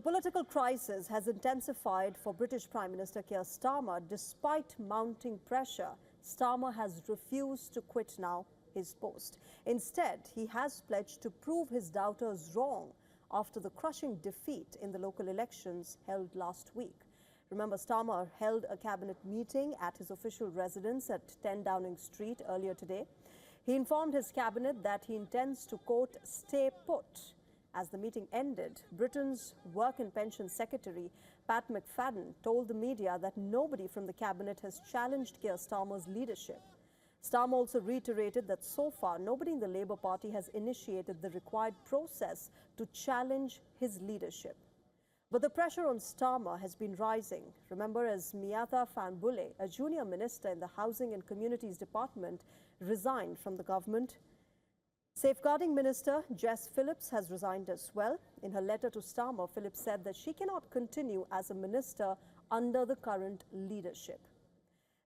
political crisis has intensified for British Prime Minister Keir Starmer. Despite mounting pressure, Starmer has refused to quit now his post. Instead, he has pledged to prove his doubters wrong after the crushing defeat in the local elections held last week. Remember, Starmer held a cabinet meeting at his official residence at 10 Downing Street earlier today. He informed his cabinet that he intends to, quote, stay put. As the meeting ended, Britain's Work and Pension Secretary, Pat McFadden, told the media that nobody from the cabinet has challenged Keir Starmer's leadership. Starmer also reiterated that so far, nobody in the Labour Party has initiated the required process to challenge his leadership. But the pressure on Starmer has been rising. Remember, as Miata Fanbule, a junior minister in the Housing and Communities Department, resigned from the government. Safeguarding Minister Jess Phillips has resigned as well. In her letter to Starmer, Phillips said that she cannot continue as a minister under the current leadership.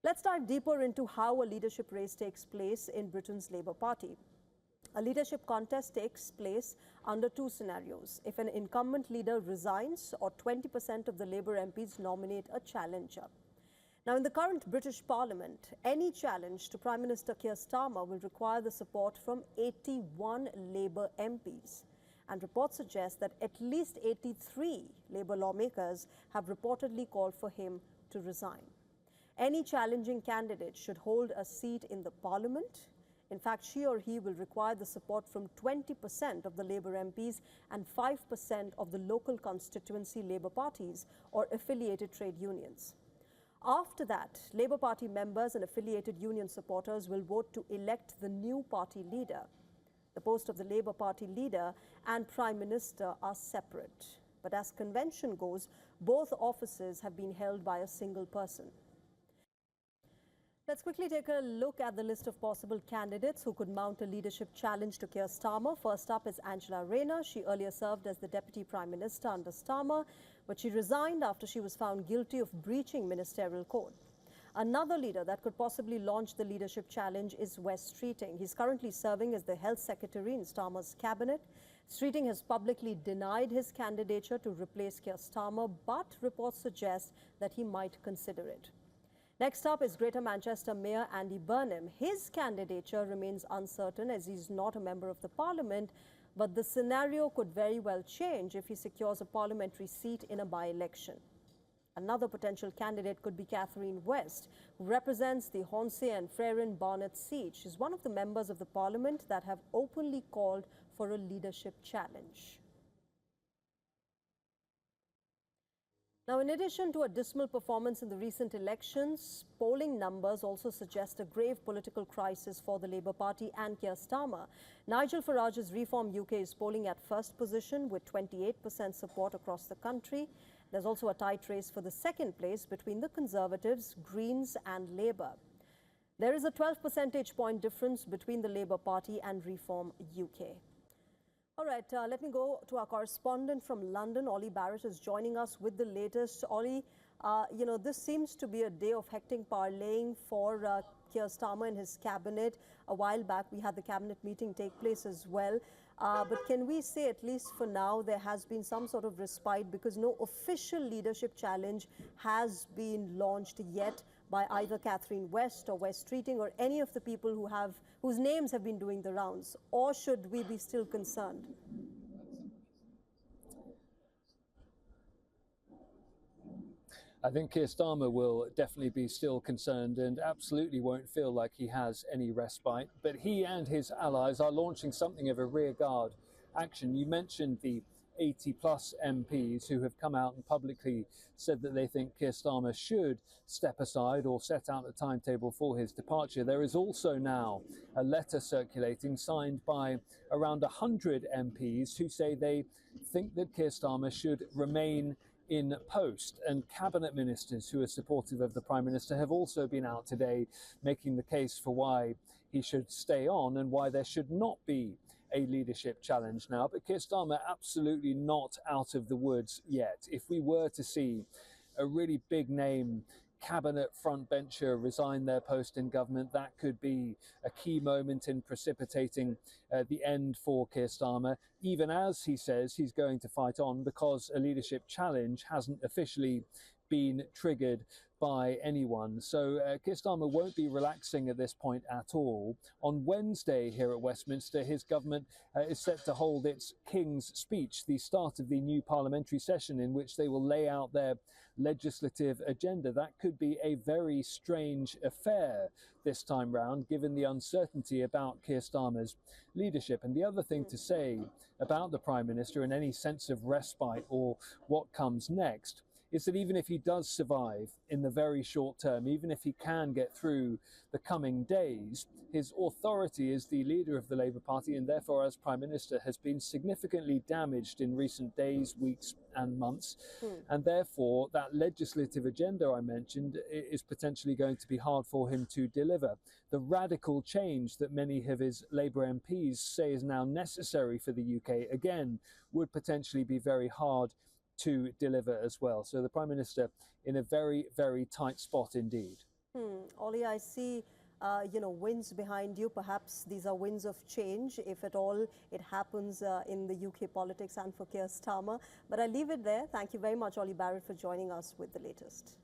Let's dive deeper into how a leadership race takes place in Britain's Labour Party. A leadership contest takes place under two scenarios: if an incumbent leader resigns or 20% of the Labour MPs nominate a challenger. Now, in the current British Parliament, any challenge to Prime Minister Keir Starmer will require the support from 81 Labour MPs. And reports suggest that at least 83 Labour lawmakers have reportedly called for him to resign. Any challenging candidate should hold a seat in the Parliament. In fact, she or he will require the support from 20% of the Labour MPs and 5% of the local constituency Labour parties or affiliated trade unions. After that, Labour Party members and affiliated union supporters will vote to elect the new party leader. The post of the Labour Party leader and Prime Minister are separate. But as convention goes, both offices have been held by a single person. Let's quickly take a look at the list of possible candidates who could mount a leadership challenge to Keir Starmer. First up is Angela Rayner. She earlier served as the Deputy Prime Minister under Starmer, but she resigned after she was found guilty of breaching ministerial code. Another leader that could possibly launch the leadership challenge is Wes Streeting. He's currently serving as the Health Secretary in Starmer's cabinet. Streeting has publicly denied his candidature to replace Keir Starmer, but reports suggest that he might consider it. Next up is Greater Manchester Mayor Andy Burnham. His candidature remains uncertain as he's not a member of the Parliament, but the scenario could very well change if he secures a parliamentary seat in a by-election. Another potential candidate could be Catherine West, who represents the Hornsey and Frere Barnet seat. She's one of the members of the Parliament that have openly called for a leadership challenge. Now, in addition to a dismal performance in the recent elections, polling numbers also suggest a grave political crisis for the Labour Party and Keir Starmer. Nigel Farage's Reform UK is polling at first position with 28% support across the country. There's also a tight race for the second place between the Conservatives, Greens and Labour. There is a 12 percentage point difference between the Labour Party and Reform UK. All right, let me go to our correspondent from London. Ollie Barrett is joining us with the latest. Ollie, this seems to be a day of hectic parleying for Keir Starmer and his cabinet. A while back, we had the cabinet meeting take place as well. But can we say, at least for now, there has been some sort of respite because no official leadership challenge has been launched yet by either Catherine West or Wes Streeting or any of the people whose names have been doing the rounds? Or should we be still concerned? I think Keir Starmer will definitely be still concerned and absolutely won't feel like he has any respite. But he and his allies are launching something of a rearguard action. You mentioned the 80-plus MPs who have come out and publicly said that they think Keir Starmer should step aside or set out the timetable for his departure. There is also now a letter circulating signed by around 100 MPs who say they think that Keir Starmer should remain in post, and cabinet ministers who are supportive of the Prime Minister have also been out today making the case for why he should stay on and why there should not be a leadership challenge now. But Keir Starmer absolutely not out of the woods yet. If we were to see a really big name cabinet frontbencher resign their post in government. That could be a key moment in precipitating the end for Keir Starmer, even as he says he's going to fight on because a leadership challenge hasn't officially been triggered by anyone. So Keir Starmer won't be relaxing at this point at all. On Wednesday here at Westminster, his government is set to hold its King's Speech, the start of the new parliamentary session in which they will lay out their legislative agenda. That could be a very strange affair this time round, given the uncertainty about Keir Starmer's leadership. And the other thing to say about the Prime Minister and any sense of respite or what comes next is that even if he does survive in the very short term, even if he can get through the coming days, his authority as the leader of the Labour Party and therefore as Prime Minister has been significantly damaged in recent days, weeks and months. And therefore that legislative agenda I mentioned is potentially going to be hard for him to deliver. The radical change that many of his Labour MPs say is now necessary for the UK, again, would potentially be very hard to deliver as well. So the Prime Minister in a very, very tight spot indeed. Ollie, I see, winds behind you. Perhaps these are winds of change, if at all it happens in the UK politics and for Keir Starmer. But I leave it there. Thank you very much, Ollie Barrett, for joining us with the latest.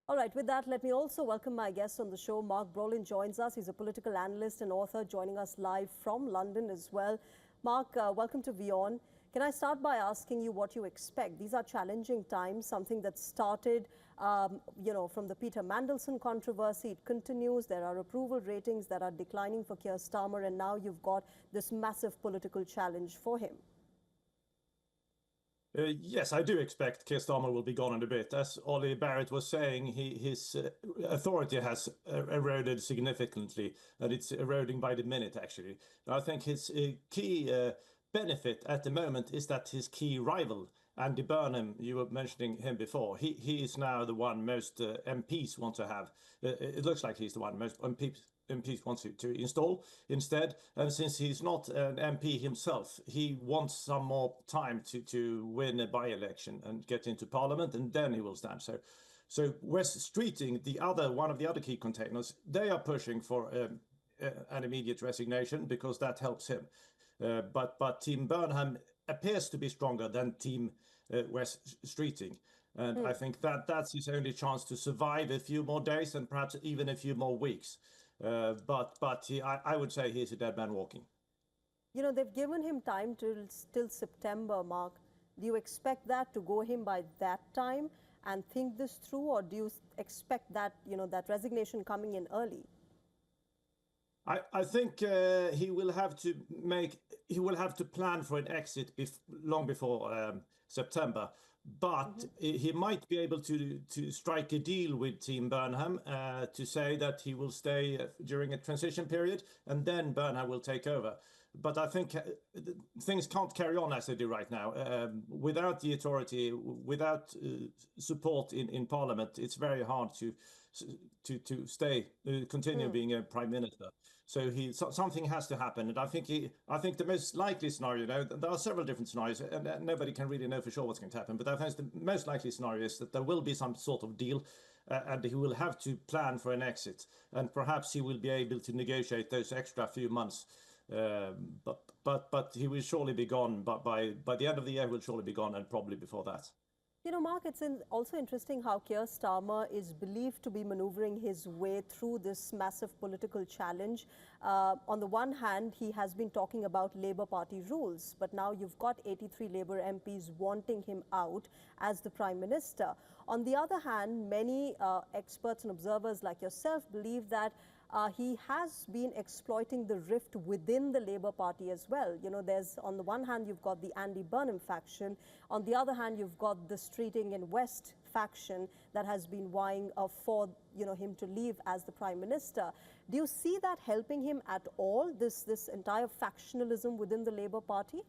All right, with that, let me also welcome my guest on the show. Mark Brolin joins us. He's a political analyst and author, joining us live from London as well. Mark, welcome to WION. Can I start by asking you what you expect? These are challenging times, something that started, from the Peter Mandelson controversy. It continues. There are approval ratings that are declining for Keir Starmer, and now you've got this massive political challenge for him. Yes, I do expect Keir Starmer will be gone in a bit. As Ollie Barrett was saying, his authority has eroded significantly, and it's eroding by the minute, actually. And I think his key benefit at the moment is that his key rival, Andy Burnham, you were mentioning him before, he is now the one most MPs want to have. It looks like he's the one most MPs want to install instead. And since he's not an MP himself, he wants some more time to win a by-election and get into Parliament, and then he will stand. So West Streeting, one of the other key containers, they are pushing for an immediate resignation because that helps him. But Team Burnham appears to be stronger than Team West Streeting. And I think that's his only chance to survive a few more days and perhaps even a few more weeks. I would say he's a dead man walking. They've given him time till September, Mark. Do you expect that to go him by that time and think this through, or do you expect that, that resignation coming in early? I think he will have to plan for an exit long before September, but he might be able to strike a deal with Team Burnham to say that he will stay during a transition period, and then Burnham will take over. But I think things can't carry on as they do right now. Without the authority, without support in Parliament, it's very hard to continue being a Prime Minister. So something has to happen, and I think the most likely scenario, there are several different scenarios, and nobody can really know for sure what's going to happen. But I think the most likely scenario is that there will be some sort of deal, and he will have to plan for an exit, and perhaps he will be able to negotiate those extra few months. But he will surely be gone. But by the end of the year, he will surely be gone, and probably before that. Mark, it's also interesting how Keir Starmer is believed to be maneuvering his way through this massive political challenge. On the one hand, he has been talking about Labour Party rules, but now you've got 83 Labour MPs wanting him out as the Prime Minister. On the other hand, many experts and observers like yourself believe that he has been exploiting the rift within the Labour Party as well. There's, on the one hand, you've got the Andy Burnham faction. On the other hand, you've got the Streeting and West faction that has been vying for him to leave as the Prime Minister. Do you see that helping him at all, this entire factionalism within the Labour Party?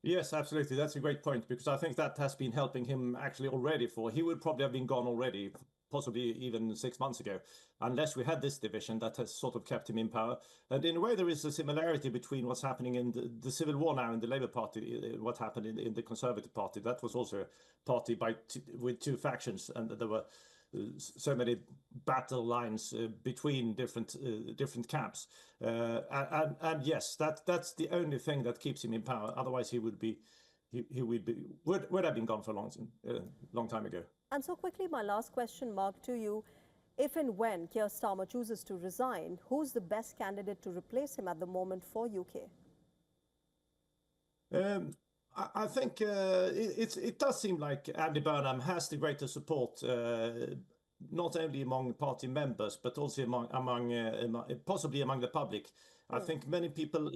Yes, absolutely. That's a great point, because I think that has been helping him actually already. He would probably have been gone already possibly even 6 months ago, unless we had this division that has sort of kept him in power. And in a way, there is a similarity between what's happening in the civil war now in the Labour Party, what happened in the Conservative Party. That was also a party with two factions, and there were so many battle lines between different camps. And yes, that's the only thing that keeps him in power. Otherwise, he would have been gone for a long time ago. And so quickly, my last question, Mark, to you. If and when Keir Starmer chooses to resign, who's the best candidate to replace him at the moment for UK? I think it does seem like Andy Burnham has the greatest support, not only among party members, but also possibly among the public. I think many people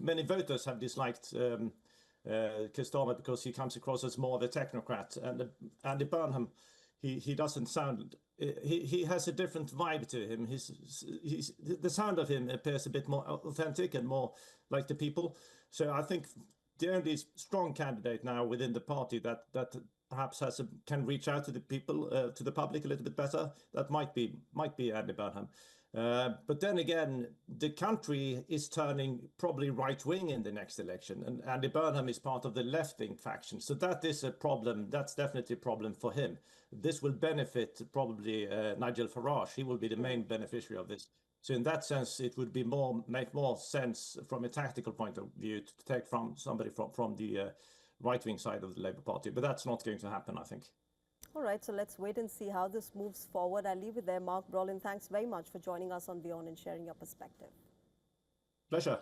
many voters have disliked Keir Starmer because he comes across as more of a technocrat, and Andy Burnham, he doesn't sound. He has a different vibe to him. The sound of him appears a bit more authentic and more like the people. So I think the only strong candidate now within the party that perhaps can reach out to the people, to the public a little bit better, that might be Andy Burnham. But then again, the country is turning probably right-wing in the next election, and Andy Burnham is part of the left-wing faction. So that is a problem. That's definitely a problem for him. This will benefit probably Nigel Farage. He will be the main beneficiary of this. So in that sense, it would make more sense from a tactical point of view to take from somebody from the right-wing side of the Labour Party. But that's not going to happen, I think. All right, so let's wait and see how this moves forward. I'll leave it there. Mark Brolin, thanks very much for joining us on WION and sharing your perspective. Pleasure.